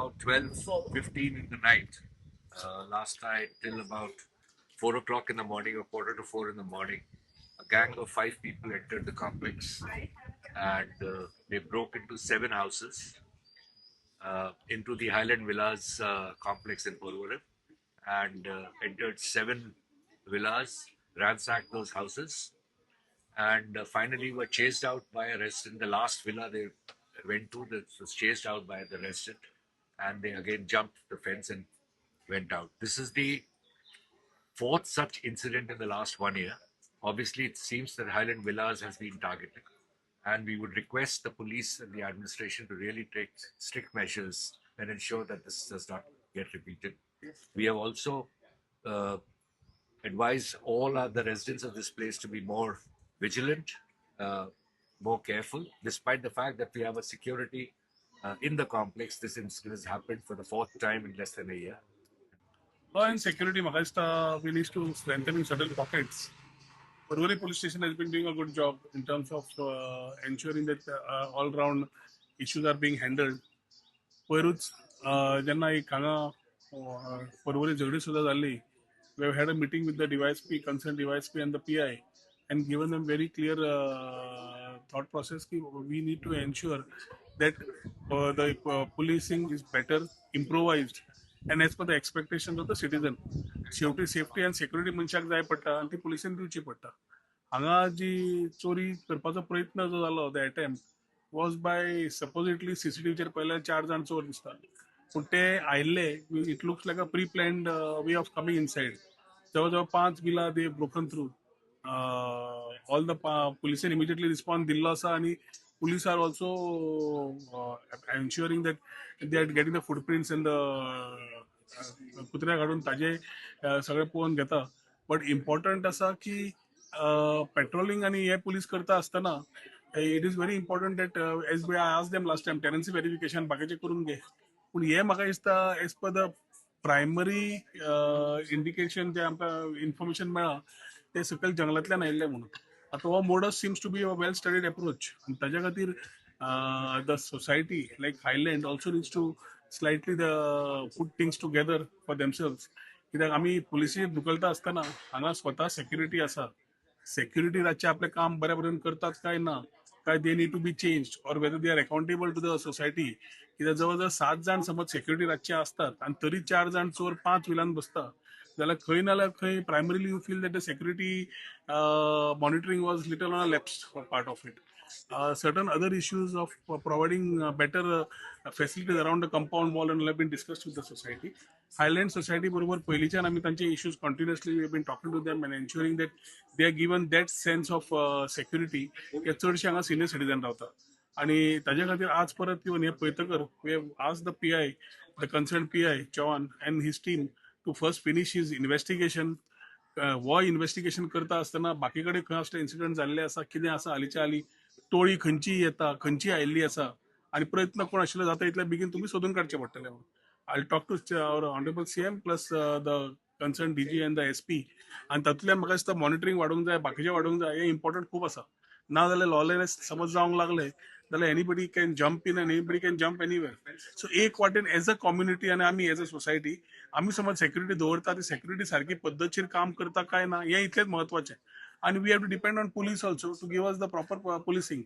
about 12:15 in the night, last night till about 4 o'clock in the morning or quarter to 4 in the morning, a gang of 5 people entered the complex and they broke into 7 houses, into the Highland Villas complex in Porvorim, and entered 7 villas, ransacked those houses, and finally were chased out by a resident. The last villa they went to that was chased out by the resident, and they again jumped the fence and went out. This is the fourth such incident in the last 1 year. Obviously, it seems that Highland Villas has been targeted, and we would request the police and the administration to really take strict measures and ensure that this does not get repeated. We have also uh, advised all the residents of this place to be more vigilant, uh, more careful, despite the fact that we have a security in the complex. This incident has happened for the fourth time in less than a year. Law and security, we need to strengthen in certain pockets. Parvali police station has been doing a good job in terms of ensuring that all-round issues are being handled. पयरूच जेन्ना एक हांगा परवरी झगडी सुद्दां जाल्ली, we have had a meeting with the DYSP, concerned DYSP and the PI, and given them very clear thought process ki we need to ensure that the policing is better, improvised, and as per the expectations of the citizen. शेवटी safety and security मनशाक जाय पडटा आनी ती पुलिसांनी दिवची पडटा. हांगा जी चोरी करपाचो प्रयत्न जो जालो, the attempt was by supposedly सीसीटीव्हीचेर पयल्यार 4 जाण चोर दिसता, पूण ते आयिल्ले, it looks like a pre planned way of coming inside. जवळ जवळ 5 villa they broken through. All the पुलिसांनी इमिजिएटली रिस्पॉन्स दिल्लो आसा आनी police are also ensuring that they are getting the footprints and the कुत्र्या काढून ताजे सगळे पळोवन घेता. बट इम्पॉर्टंट आसा की पेट्रोलिंग आणि हे पुलीस करता आसतना it is very important that as we I asked them last time tenancy verification बाकीचे करून घे, पूण हे म्हाका दिसता as per the primary indication जे आमकां इन्फॉर्मेशन मेळ्ळा ते सकयल जंगलांतल्यान आयिल्ले म्हणून. आता हो modus seems to be a well studied approach, आणि ताज्या खातीर the society like highland also needs to slightly put things together for themselves. कित्याक आमी पुलिसी धुकलता आसतना हांगा स्वता सेक्युरिटी आसा. सेक्युरिटी रातचे आपलें काम बऱ्या भरून करतात काय ना, काय they need to be change, or whether they are accountable to the society. कित्याक जवळ जवळ 7 जाण समज सेक्युरिटी रातचे असतात आणि तरी 4 जाण चोर 5 विलान बसता, जाल्यार खंय ना जाल्यार खंय primarily you feel that the security monitoring was little on a lapsed part of it. Certain other issues of providing better facilities around the compound wall and have been discussed with the society. Highland Society बरोबर पयलींच्यान आमी तांचे issues continuously we have been talking to them and ensuring that they are given that sense of security की चडशे हांगा senior citizen रावता. आणि ताजे खातीर आज परत येवन हे पळयतकर we have asked the PI, the concerned PI Chavan and his team to first finish his investigation. हो इन्व्हेस्टिगेशन करता आसतना बाकी कडेन खंय असले इन्सिडंट जाल्ले आसा, कितें आसा, हालींच्या हालीं टोळी खंयची येता, खंयची आयिल्ली आसा, आनी प्रयत्न कोण आशिल्लो जाता इतले बेगीन तुमी सोदून काडचे पडटले. I talk to our honourable CM plus the concern DG and the SP, आनी तातूंतल्यान म्हाका दिसता मॉनिटरींग वाडोवंक जाय, बाकीचें वाडोवंक जाय, हें इम्पॉर्टंट खूब आसा. ना जाल्यार लॉलेस समज जावंक लागले जाल्यार anybody can jump in and anybody can jump anywhere. So एक वाटेन एज अ कम्युनिटी आनी आमी एज अ सोसायटी आमी समज सेक्युरिटी दवरता ती सेक्युरिटी सारकी पद्धतशीर काम करता काय ना हें इतलेंच म्हत्वाचें. आणि we have to depend on police also to give us the proper policing.